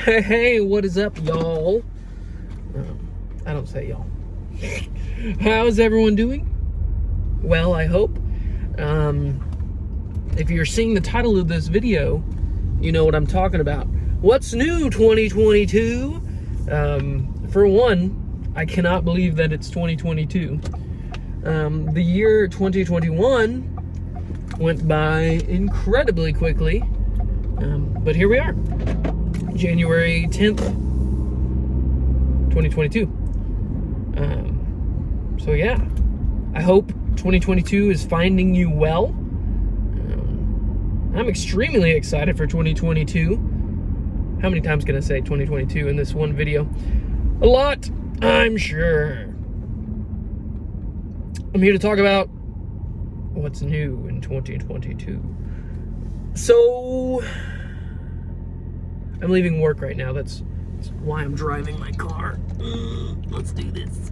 Hey, what is up, y'all? I don't say y'all. How's everyone doing? Well, I hope. If you're seeing the title of this video, you know what I'm talking about. What's new 2022? For one, I cannot believe that it's 2022. The year 2021 went by incredibly quickly, but here we are. January 10th, 2022. So yeah, I hope 2022 is finding you well. I'm extremely excited for 2022. How many times can I say 2022 in this one video? A lot, I'm sure. I'm here to talk about what's new in 2022. So, I'm leaving work right now. That's why I'm driving my car. Let's do this.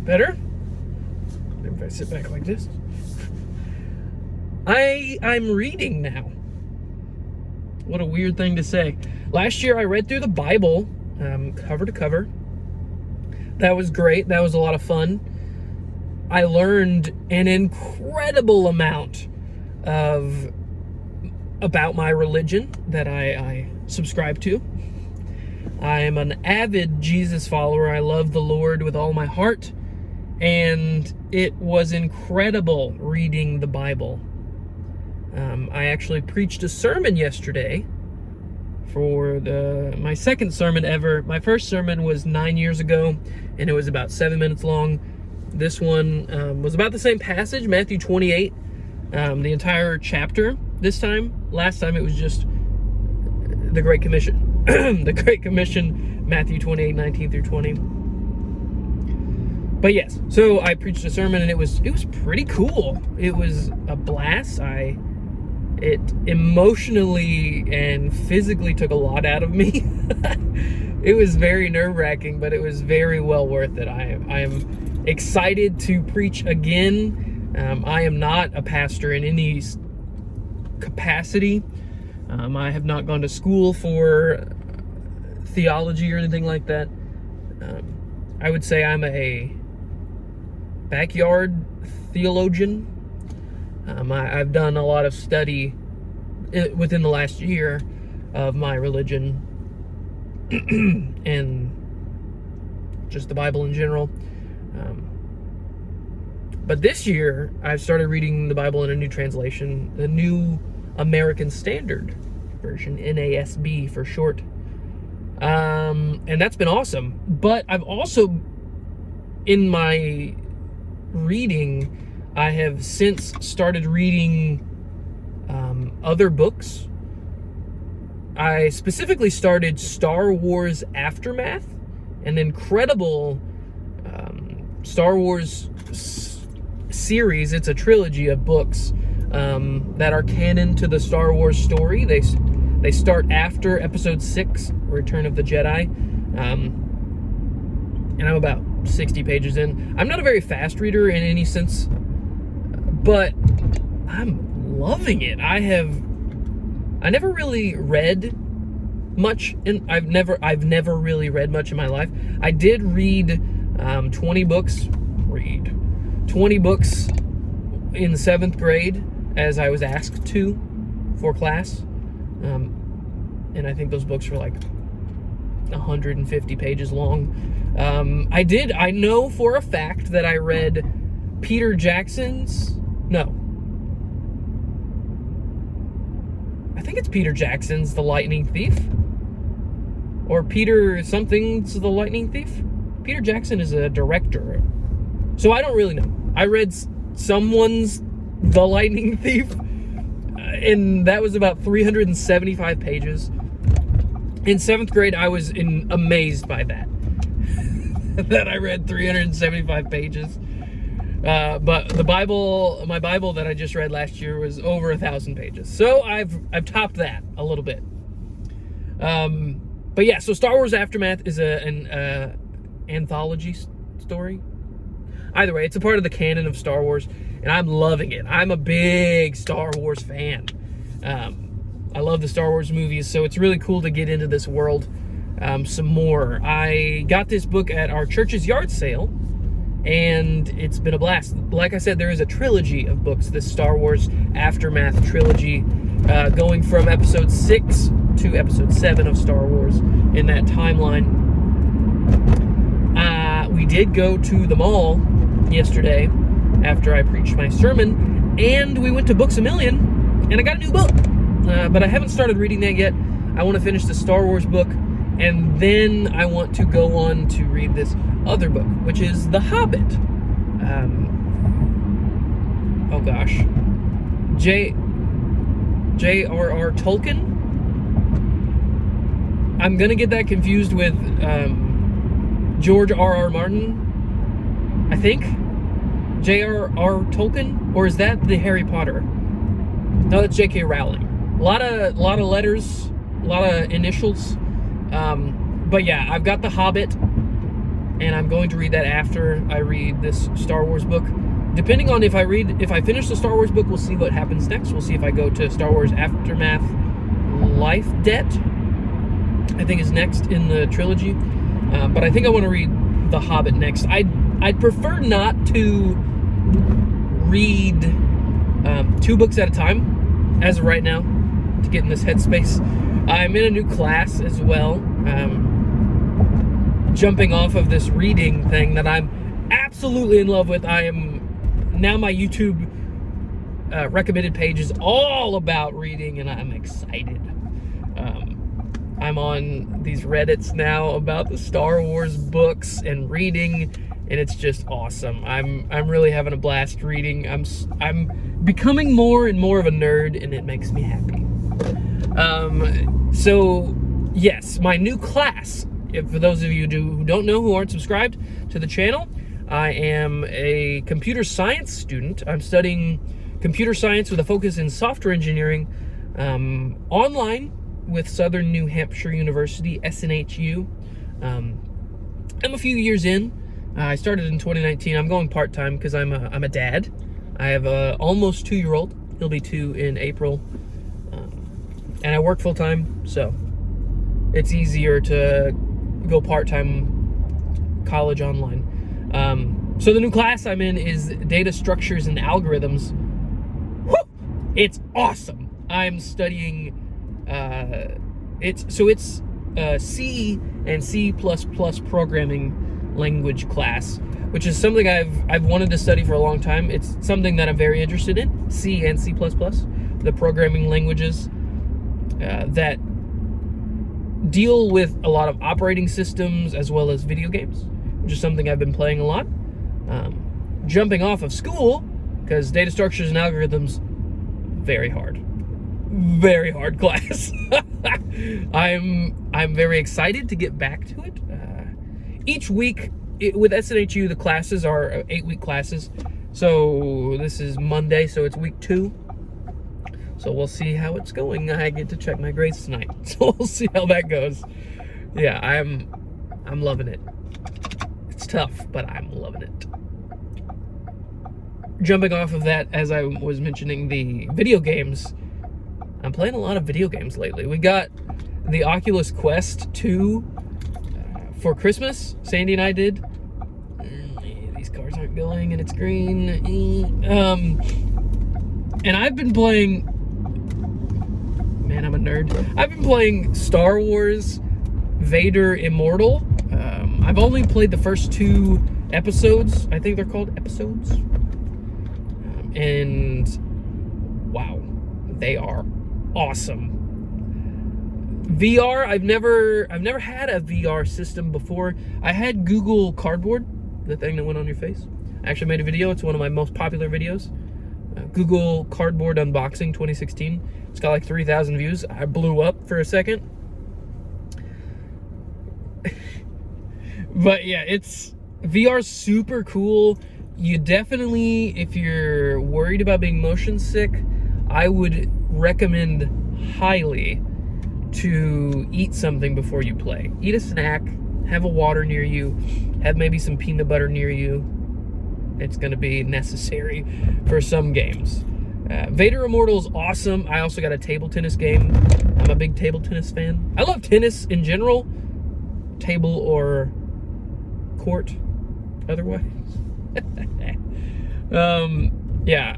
Better? Maybe if I sit back like this. I'm reading now. What a weird thing to say. Last year I read through the Bible, cover to cover. That was great. That was a lot of fun. I learned an incredible amount about my religion that I subscribe to. I am an avid Jesus follower. I love the Lord with all my heart, and it was incredible reading the Bible. I actually preached a sermon yesterday for my second sermon ever. My first sermon was 9 years ago, and it was about 7 minutes long. This one was about the same passage, Matthew 28, the entire chapter this time. Last time it was just the Great Commission. The Great Commission, Matthew 28, 19 through 20. But yes, so I preached a sermon, and it was pretty cool. It was a blast. It emotionally and physically took a lot out of me. It was very nerve-wracking, but it was very well worth it. I am excited to preach again. I am not a pastor in any capacity. I have not gone to school for theology or anything like that. I would say I'm a backyard theologian. I've done a lot of study within the last year of my religion and just the Bible in general. But this year, I've started reading the Bible in a new translation, the New American Standard Version, NASB for short. And that's been awesome. But I've also, in my reading, I have since started reading other books. I specifically started Star Wars Aftermath, an incredible Star Wars series. It's a trilogy of books that are canon to the Star Wars story. They start after Episode 6, Return of the Jedi, and I'm about 60 pages in. I'm not a very fast reader in any sense, but I'm loving it. I never really read much, and I've never really read much in my life. I did read 20 books in 7th grade, as I was asked to for class. And I think those books were like 150 pages long. I know for a fact that I read Peter Jackson's, I think it's Peter Jackson's The Lightning Thief, or Peter something's The Lightning Thief. Peter Jackson is a director, so I don't really know. I read someone's The Lightning Thief, and that was about 375 pages. In 7th grade, I was amazed by that. That I read 375 pages. But my Bible that I just read last year was over 1,000 pages. So I've topped that a little bit. But yeah, so Star Wars Aftermath is an anthology story. Either way, it's a part of the canon of Star Wars, and I'm loving it. I'm a big Star Wars fan. I love the Star Wars movies, so it's really cool to get into this world some more. I got this book at our church's yard sale, and it's been a blast. Like I said, there is a trilogy of books, this Star Wars Aftermath trilogy, going from episode 6 to episode 7 of Star Wars in that timeline. We did go to the mall yesterday after I preached my sermon, and we went to Books A Million, and I got a new book. But I haven't started reading that yet. I want to finish the Star Wars book, and then I want to go on to read this other book, which is The Hobbit. Oh gosh. J.R.R. Tolkien? I'm going to get that confused with George R.R. Martin, I think. J.R.R. Tolkien? Or is that the Harry Potter? No, that's J.K. Rowling. A lot of letters, a lot of initials. But yeah, I've got The Hobbit, and I'm going to read that after I read this Star Wars book. Depending on if I finish the Star Wars book, we'll see what happens next. We'll see if I go to Star Wars Aftermath Life Debt, I think is next in the trilogy. But I think I want to read The Hobbit next. I'd prefer not to read 2 books at a time as of right now to get in this headspace. I'm in a new class as well, jumping off of this reading thing that I'm absolutely in love with. I am now, my YouTube recommended page is all about reading, and I'm excited. I'm on these Reddits now about the Star Wars books and reading, and it's just awesome. I'm really having a blast reading. I'm becoming more and more of a nerd, and it makes me happy. So yes, my new class. For those of you who don't know, who aren't subscribed to the channel, I am a computer science student. I'm studying computer science with a focus in software engineering, online with Southern New Hampshire University, SNHU. I'm a few years in. I started in 2019. I'm going part-time because I'm a dad. I have a almost 2-year-old. He'll be 2 in April. And I work full-time, so it's easier to go part-time college online. So the new class I'm in is Data Structures and Algorithms. Woo! It's awesome. I'm studying, it's C and C++ programming language class, which is something I've wanted to study for a long time. It's something that I'm very interested in, C and C++, the programming languages that deal with a lot of operating systems as well as video games, which is something I've been playing a lot. Jumping off of school, because Data Structures and Algorithms, very hard class. I'm very excited to get back to it. Each week with SNHU, the classes are 8-week classes. So this is Monday, so it's week 2. So we'll see how it's going. I get to check my grades tonight, so we'll see how that goes. Yeah, I'm loving it. It's tough, but I'm loving it. Jumping off of that, as I was mentioning the video games, I'm playing a lot of video games lately. We got the Oculus Quest 2 for Christmas. Sandy and I did. These cars aren't going, and it's green. And I've been playing... Man, I'm a nerd. I've been playing Star Wars Vader Immortal. I've only played the first 2 episodes. I think they're called episodes. And wow, they are awesome. VR, I've never had a VR system before. I had Google Cardboard, the thing that went on your face. I actually made a video. It's one of my most popular videos. Google Cardboard unboxing 2016. It's got like 3,000 views. I blew up for a second. But yeah, VR's super cool. You definitely, if you're worried about being motion sick, I would recommend highly to eat something before you play. Eat a snack, have a water near you, have maybe some peanut butter near you. It's going to be necessary for some games. Vader Immortal is awesome. I also got a table tennis game. I'm a big table tennis fan. I love tennis in general, table or court otherwise. Yeah.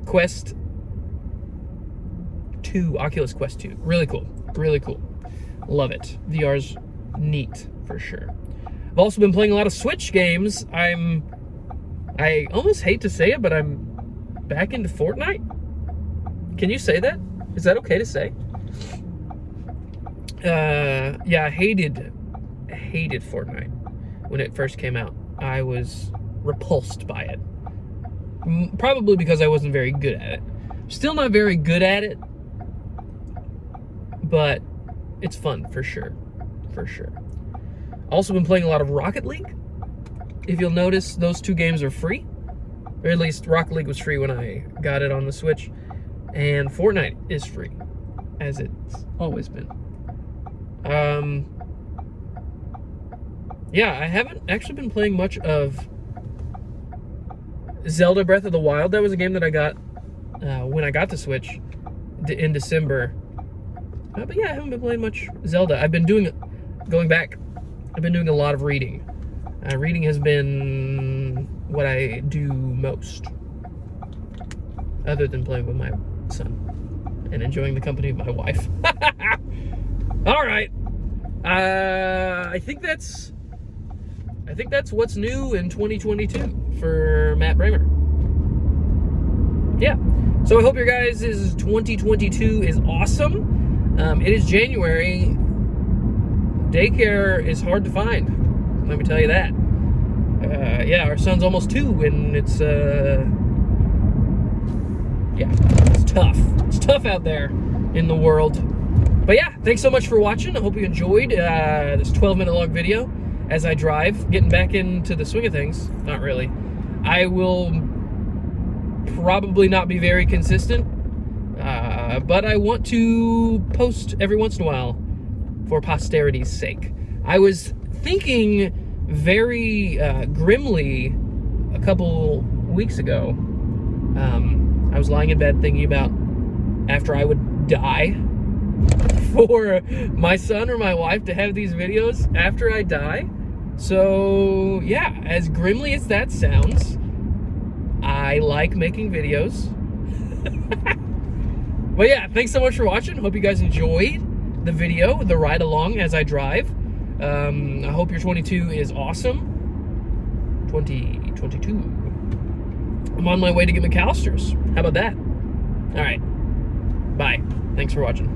Quest 2, Oculus Quest 2. Really cool. Really cool. Love it. VR's neat for sure. I've also been playing a lot of Switch games. I almost hate to say it, but I'm back into Fortnite. Can you say that? Is that okay to say? Yeah, I hated Fortnite when it first came out. I was repulsed by it. Probably because I wasn't very good at it. Still not very good at it, but it's fun for sure. For sure. Also been playing a lot of Rocket League. If you'll notice, those two games are free. Or at least Rocket League was free when I got it on the Switch. And Fortnite is free, as it's always been. Yeah, I haven't actually been playing much of Zelda Breath of the Wild. That was a game that I got when I got the Switch in December. But yeah, I haven't been playing much Zelda. I've been doing a lot of reading. Reading has been what I do most, other than playing with my son and enjoying the company of my wife. All right. I think that's what's new in 2022 for Matt Bramer. Yeah. So I hope your guys' 2022 is awesome. It is January. Daycare is hard to find. Let me tell you that. Yeah, our son's almost 2, and it's yeah, it's tough. It's tough out there in the world. But yeah, thanks so much for watching. I hope you enjoyed this 12-minute long video as I drive, getting back into the swing of things. Not really. I will probably not be very consistent, but I want to post every once in a while for posterity's sake. I was thinking very grimly a couple weeks ago. I was lying in bed thinking about after I would die for my son or my wife to have these videos after I die. So yeah, as grimly as that sounds, I like making videos. But yeah, thanks so much for watching. Hope you guys enjoyed the video, the ride along as I drive. I hope your 22 is awesome. 2022. I'm on my way to get McAllister's. How about that? All right. Bye. Thanks for watching.